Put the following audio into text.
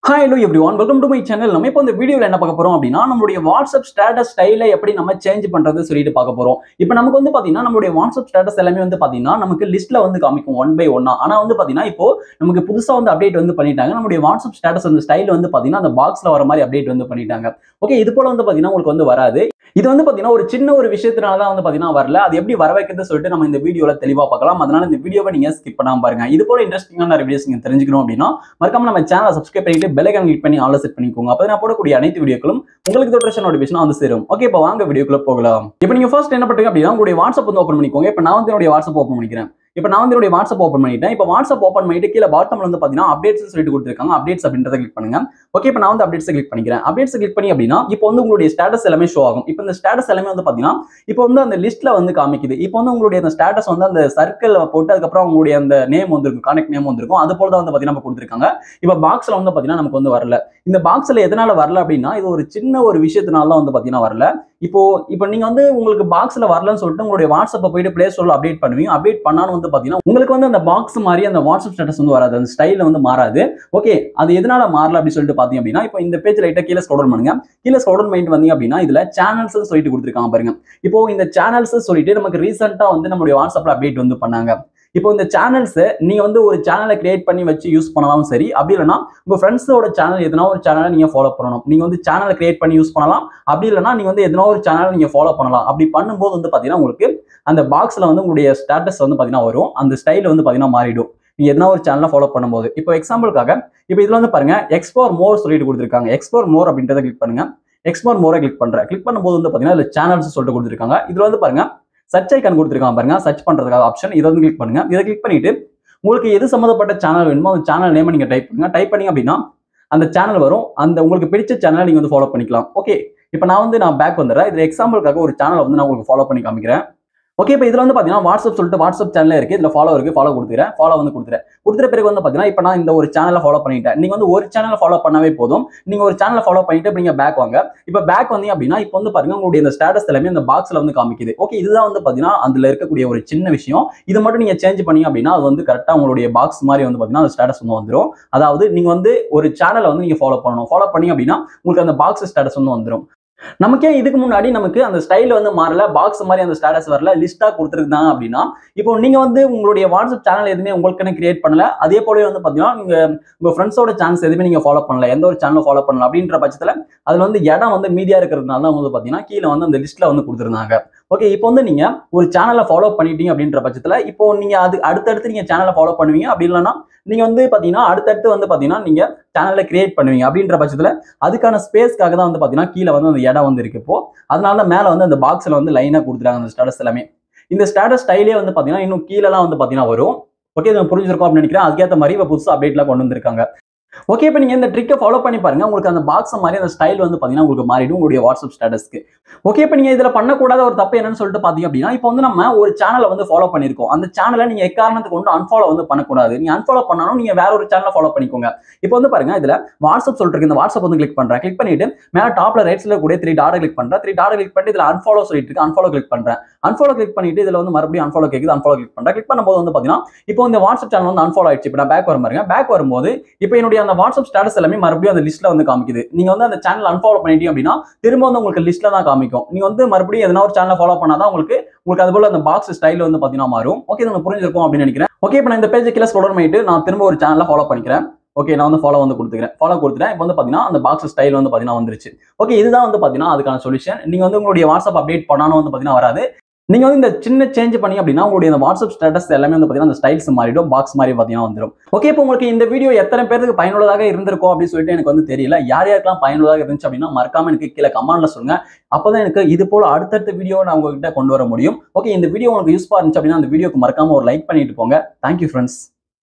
Hi, hello everyone. Welcome to my channel. நம்ம இப்போ இந்த வீடியோல என்ன பார்க்க போறோம் அப்படினா நம்மளுடைய WhatsApp ஸ்டேட்டஸ் ஸ்டைலை எப்படி நம்ம சேஞ்ச் பண்றது சொல்லிட்டு பார்க்க போறோம். இப்போ நமக்கு வந்து பாத்தீங்கன்னா நம்மளுடைய WhatsApp ஸ்டேட்டஸ் எல்லாமே வந்து பாத்தீங்கன்னா நமக்கு லிஸ்ட்ல வந்து காமிக்கும் 1 by 1. ஆனா வந்து பாத்தீங்கன்னா இப்போ நமக்கு புதுசா வந்து அப்டேட் வந்து பண்ணிட்டாங்க. நம்மளுடைய WhatsApp ஸ்டேட்டஸ் அந்த ஸ்டைல் வந்து பாத்தீங்கன்னா அந்த பாக்ஸ்ல வர மாதிரி அப்டேட் வந்து பண்ணிட்டாங்க. ஓகே, இது போல வந்து பாத்தீங்கன்னா உங்களுக்கு வந்து வராது. இது வந்து பாத்தீங்கன்னா ஒரு சின்ன ஒரு விஷயத்தினால தான் வந்து பாத்தீங்கன்னா வரல. அது எப்படி வர வைக்கிறது சொல்லிட்டு நம்ம இந்த வீடியோல தெளிவா பார்க்கலாம். அதனால இந்த வீடியோவை நீங்க ஸ்கிப் பண்ணாம பாருங்க. இது போல இன்ட்ரஸ்டிங்கான வீடியோஸ் நீங்க தெரிஞ்சுக்கணும் அப்படின்னா மறக்காம நம்ம சேனலை சப்ஸ்கிரைப் பண்ணிட்டு பெல் ஐகான் கிளிக் பண்ணி ஆல்ல செட் பண்ணிக்கோங்க. அப்ப நான் போடக்கூடிய அனைத்து வீடியோக்களும் உங்களுக்கு தொடர்ச்சியான நோட்டிஃபிகேஷன் வந்து சேரும். ஓகே, இப்போ வாங்க வீடியோக்குள்ள போகலாம். இப்போ நீங்க ஃபர்ஸ்ட் என்ன பண்றீங்க அப்படின்னா உங்களுடைய வாட்ஸ்அப் வந்து ஓபன் பண்ணிக்கோங்க. இப்போ நான் வந்து என்னுடைய வாட்ஸ்அப் ஓபன் பண்ணிக்கிறேன். இப்போ நான் வந்து என்னுடைய வாட்ஸ்அப் ஓபன் பண்ணிட்டேன். இப்போ வாட்ஸ்அப் ஓபன் பண்ணிட்டு கீழ பாட்டம்ல வந்து பாத்தீங்கன்னா அப்டேட்ஸ் சொல்லிட்டு கொடுத்திருக்காங்க. அப்டேட்ஸ் அப்படின்றத கிளிக் பண்ணுங்க. ஓகே, இப்போ நான் வந்து அப்டேட்ஸ் கிளிக் பண்ணிக்கிறேன். அப்டேட்ஸ் கிளிக் பண்ணி அப்படின்னா இப்போ வந்து உங்களுடைய ஸ்டேட்டஸ் எல்லாமே ஷோ ஆகும். இப்போ இந்த ஸ்டேட்டஸ் எல்லாமே வந்து பாத்தீங்கன்னா இப்போ வந்து அந்த லிஸ்ட்ல வந்து காமிக்குது. இப்போ வந்து உங்களுடைய அந்த ஸ்டேட்டஸ் வந்து அந்த சர்க்கிள் போட்டு அதுக்கப்புறம் உங்களுடைய அந்த நேம் வந்திருக்கும், கான்டாக்ட் நேம் வந்திருக்கும். அது போல தான் வந்து பாத்தீங்கன்னா நம்ம கொடுத்திருக்காங்க. இப்போ பாக்ஸ்ல வந்து பாத்தீங்கன்னா நமக்கு வந்து வரல. இந்த பாக்ஸ்ல எதனால வரல அப்படின்னா இது ஒரு சின்ன ஒரு விஷயத்தினால தான் வந்து பாத்தீங்கன்னா வரல. இப்போ நீங்க வந்து உங்களுக்கு பாக்ஸ்ல வரலன்னு சொல்லிட்டு உங்களுடைய வாட்ஸ்அப்பை போயிட்டு பிளே ஸ்டோர்ல அப்டேட் பண்ணுவீங்க. அப்டேட் பண்ணாலும் வந்து பாத்தீங்கன்னா உங்களுக்கு வந்து அந்த பாக்ஸ் மாதிரி அந்த வாட்ஸ்அப் ஸ்டேட்டஸ் வந்து வராது, அந்த ஸ்டைல்ல வந்து மாறாது. ஓகே, அது எதனால மாறல அப்படி சொல்லிட்டு பாத்தீங்க அப்படின்னா இப்போ இந்த பேஜ் லைட்டா கீழே ஸ்க்ரோல் பண்ணுங்க. கீழே ஸ்க்ரோல் பண்ணிட்டு வந்தீங்க அப்படின்னா இதுல சேனல்ஸ் சொல்லிட்டு கொடுத்திருக்காங்க பாருங்க. இப்போ இந்த சேனல்ஸ் சொல்லிட்டு நமக்கு ரீசெண்டா வந்து நம்மளுடைய வாட்ஸ்அப்ல அப்டேட் வந்து பண்ணாங்க. இப்போ இந்த சேனல்ஸ் நீங்க வந்து ஒரு சேனலை கிரியேட் பண்ணி வச்சு யூஸ் பண்ணலாம் சரி, அப்படி இல்லைன்னா உங்க ஃப்ரெண்ட்ஸோட சேனல் எதனா ஒரு சேனலை நீங்க ஃபாலோ பண்ணணும். நீங்க வந்து சேனலை கிரியேட் பண்ணி யூஸ் பண்ணலாம். அப்படி இல்லைன்னா நீங்க வந்து எதனா ஒரு சேனலை நீங்க ஃபாலோ பண்ணலாம். அப்படி பண்ணும்போது வந்து பாத்தீங்கன்னா உங்களுக்கு அந்த பாக்ஸ்ல வந்து உங்களுடைய ஸ்டேட்டஸ் வந்து பாத்தீங்கன்னா வரும். அந்த ஸ்டைல் வந்து பாத்தீங்கன்னா மாறிடும். நீங்க எதனா ஒரு சேனலை ஃபாலோ பண்ணும்போது. இப்போ எக்ஸாம்பிளுக்காக இப்போ இதுல வந்து பாருங்க எக்ஸ்ப்ளோர் மோர் சொல்லிட்டு கொடுத்திருக்காங்க. எக்ஸ்ப்ளோர் மோர் அப்படின்றத கிளிக் பண்ணுங்க. எக்ஸ்ப்ளோர் மோரை கிளிக் பண்றேன். கிளிக் பண்ணும்போது வந்து பாத்தீங்கன்னா இதுல சேனல்ஸ் சொல்லிட்டு கொடுத்திருக்காங்க. இதுல வந்து பாருங்க சர்ச் ஐகான் கொடுத்திருக்காங்க பாருங்க, சர்ச் பண்றதுக்காக ஆப்ஷன். இதை வந்து கிளிக் பண்ணுங்க. இதை கிளிக் பண்ணிட்டு உங்களுக்கு எது சம்பந்தப்பட்ட சேனல் வேணுமோ அந்த சேனல் நேம் நீங்க டைப் பண்ணுங்க. டைப் பண்ணீங்க அப்படின்னா அந்த சேனல் வரும். அந்த உங்களுக்கு பிடிச்ச சேனலை நீங்க வந்து ஃபாலோ பண்ணிக்கலாம். ஓகே, இப்போ நான் பேக் வந்துடுறேன். இதுல எக்ஸாம்பிளுக்காக ஒரு சேனலை வந்து நான் உங்களுக்கு ஃபாலோ பண்ணி காமிக்கிறேன். ஓகே, இப்போ இதுல வந்து பாத்தீங்கன்னா வாட்ஸ்அப் சொல்லிட்டு வாட்ஸ்அப் சேனல் இருக்கு. இதுல ஃபாலோ இருக்கு. ஃபாலோ கொடுத்துறேன். ஃபாலோ வந்து கொடுத்துறேன். கொடுத்துற பிறகு வந்து பாத்தீங்கன்னா இப்போ நான் இந்த ஒரு சேனலை ஃபாலோ பண்ணிட்டேன். நீங்க வந்து ஒரு சேனலை ஃபாலோ பண்ணவே போதும். நீங்க ஒரு சேனலை ஃபாலோ பண்ணிட்டு நீங்க பேக் வாங்க. இப்போ பேக் வந்தீங்க அப்படின்னா இப்போ வந்து பாருங்க உங்களுடைய இந்த ஸ்டேட்டஸ் எல்லாமே இந்த பாக்ஸ்ல வந்து காமிக்குது. ஓகே, இதுதான் வந்து பாத்தீங்கன்னா அதுல இருக்கக்கூடிய ஒரு சின்ன விஷயம். இது மட்டும் நீங்க சேஞ்ச் பண்ணீங்க அப்படின்னா அது வந்து கரெக்டா உங்களுடைய பாக்ஸ் மாதிரி வந்து பாத்தீங்கன்னா அந்த ஸ்டேட்டஸ் வந்து வந்துடும். அதாவது நீங்க வந்து ஒரு சேனலை வந்து நீங்க ஃபாலோ பண்ணணும். ஃபாலோ பண்ணீங்க அப்படின்னா உங்களுக்கு அந்த பாக்ஸ் ஸ்டேட்டஸ் வந்து வந்துடும். நமக்கே இதுக்கு முன்னாடி நமக்கு அந்த ஸ்டைல் வந்து மாறல, பாக்ஸ் மாதிரி அந்த ஸ்டேட்டஸ் வரல, லிஸ்டா கொடுத்துருக்காங்க அப்படின்னா இப்போ நீங்க வந்து உங்களுடைய வாட்ஸ்அப் சேனல் எதுவுமே உங்களுக்கு கிரியேட் பண்ணல, அதே போலவே வந்து பாத்தீங்கன்னா நீங்க உங்க ஃப்ரெண்ட்ஸோட சேனல்ஸ் எதுவுமே நீங்க ஃபாலோ பண்ணல, எந்த ஒரு சேனலும் ஃபாலோ பண்ணல அப்படின்ற பட்சத்துல அதுல வந்து இடம் வந்து மீதியா இருக்கிறதுனால தான் வந்து பாத்தீங்கன்னா கீழே வந்து அந்த லிஸ்ட்ல வந்து கொடுத்துருந்தாங்க. ஓகே, இப்போ வந்து நீங்க ஒரு சேனலை ஃபாலோ பண்ணிட்டீங்க அப்படின்ற பட்சத்துல இப்போ நீங்க அது அடுத்தடுத்து நீங்க சேனலை ஃபாலோ பண்ணுவீங்க. அப்படி இல்லைன்னா நீங்க வந்து பாத்தீங்கன்னா அடுத்தடுத்து வந்து பாத்தீங்கன்னா நீங்க சேனலை கிரியேட் பண்ணுவீங்க. அப்படின்ற பட்சத்துல அதுக்கான ஸ்பேஸ்க்காக தான் வந்து பாத்தீங்கன்னா கீழே வந்து அந்த இடம் வந்து இருக்கு. இப்போ அதனால மேல வந்து அந்த பாக்ஸ்ல வந்து லைனா கொடுத்துறாங்க அந்த ஸ்டேட்டஸ் எல்லாமே. இந்த ஸ்டேட்டஸ் ஸ்டைலே வந்து பாத்தீங்கன்னா இன்னும் கீழெல்லாம் வந்து பாத்தீங்கன்னா வரும். ஓகே, இது புரிஞ்சிருக்கும் அப்படின்னு நினைக்கிறேன். அதுக்கேற்ற மாதிரி இப்போ புதுசா அப்டேட்லாம் கொண்டு வந்திருக்காங்க. ஓகே, இப்போ நீங்க இந்த ட்ரிக்கை ஃபாலோ பண்ணி பாருங்க. உங்களுக்கு அந்த பாக்ஸ் மாதிரி அந்த ஸ்டைல் வந்து பாத்தீங்கன்னா உங்களுக்கு மாறிடும் உங்களுடைய வாட்ஸ்அப் ஸ்டேட்டஸ்க்கு. ஓகே, இப்போ நீங்க இதுல பண்ணக்கூடாத ஒரு தப்பு என்னன்னு சொல்லிட்டு பாத்தீங்க அப்படின்னா இப்போ வந்து நம்ம ஒரு சேனலை வந்து ஃபாலோ பண்ணிருக்கோம். அந்த சேனலை நீங்க எக்காரணத்துக்கு கொண்டு அன்ஃபாலோ வந்து பண்ணக்கூடாது. நீங்க அன்ஃபாலோ பண்ணாலும் நீங்க வேற ஒரு சேனலை ஃபாலோ பண்ணிக்கோங்க. இப்போ வந்து பாருங்க இதுல வாட்ஸ்அப் சொல்லிட்டு இந்த வாட்ஸ்அப் வந்து கிளிக் பண்றேன். கிளிக் பண்ணிட்டு மேல டாப்ல ரைட் சைடுல கூட 3 டாட் கிளிக் பண்றேன். 3 டாட் கிளிக் பண்ணிட்டு இதுல அன்ஃபாலோ சொல்லிட்டு இருக்கு. அன்ஃபாலோ கிளிக் பண்றேன். அன்ஃபாலோ கிளிக் பண்ணிட்டு இதுல வந்து மறுபடியும் அன்ஃபாலோ கேக்குது. அன்ஃபாலோ கிளிக் பண்றேன். கிளிக் பண்ணும்போது வந்து பாத்தீங்கன்னா இப்போ இந்த வாட்ஸ்அப் சேனல் வந்து அன்ஃபாலோ ஆயிடுச்சு. இப்போ நான் பேக் வர பாருங்க. பேக் வரும்போது இப்போ என்னுடைய அந்த வாட்ஸ்அப் ஸ்டேட்டஸ் எல்லாமே மறுபடியும் அந்த லிஸ்ட்ல வந்து காமிக்குது. நீங்க வந்து அந்த சேனல் அன்ஃபாலோ பண்ணிட்டீங்க அப்படின்னா திரும்ப வந்து உங்களுக்கு லிஸ்ட்ல தான் காமிக்கும். நீங்க வந்து மறுபடியும் எதனா ஒரு சேனலை ஃபாலோ பண்ணாதான் உங்களுக்கு அது போல அந்த பாக்ஸ் ஸ்டைல் வந்து பாத்தீங்கன்னா மாறும். ஓகே, உங்களுக்கு புரிஞ்சிருக்கும் அப்படின்னு நினைக்கிறேன். ஓகே, இப்போ நான் இந்த பேஜ் கீழே ஸ்க்ரோல் பண்ணிட்டு நான் திரும்ப ஒரு சேனலை ஃபாலோ பண்ணிக்கிறேன். ஓகே, நான் வந்து ஃபாலோ வந்து கொடுத்துக்கிறேன். ஃபாலோ கொடுத்துட்டேன். இப்போ வந்து பாத்தீங்கன்னா அந்த பாக்ஸ் ஸ்டைல் வந்து பாத்தீங்கன்னா வந்துருச்சு. ஓகே, இதுதான் வந்து பாத்தீங்கன்னா அதுக்கான சொல்யூஷன். நீங்க வந்து உங்களுடைய வாட்ஸ்அப் அப்டேட் பண்ணாலும் வந்து பாத்தீங்கன்னா வராது. நீங்க வந்து இந்த சின்ன சேஞ்ச் பண்ணி அப்படின்னா உங்களுடைய அந்த வாட்ஸ்அப் ஸ்டேட்டஸ் எல்லாமே வந்து பாத்தீங்கன்னா அந்த ஸ்டைல்ஸ் மாறிடும், பாக்ஸ் மாதிரி பாத்தீங்கன்னா வந்துடும். ஓகே, இப்போ உங்களுக்கு இந்த வீடியோ எத்தனை பேருக்கு பயனுள்ளதாக இருந்திருக்கும் அப்படின்னு சொல்லிட்டு எனக்கு வந்து தெரியல. யார் யாருக்கெல்லாம் பயனுள்ளதாக இருந்துச்சு அப்படின்னா மறக்காம எனக்கு கீழே கமெண்ட்ல சொல்லுங்க. அப்பதான் எனக்கு இது போல அடுத்தடுத்த வீடியோ நான் உங்ககிட்ட கொண்டு வர முடியும். ஓகே, இந்த வீடியோ உங்களுக்கு யூஸ்ஃபுல்லா இருந்துச்சு அப்படின்னா அந்த வீடியோக்கு மறக்காம ஒரு லைக் பண்ணிட்டு போங்க. Thank you friends.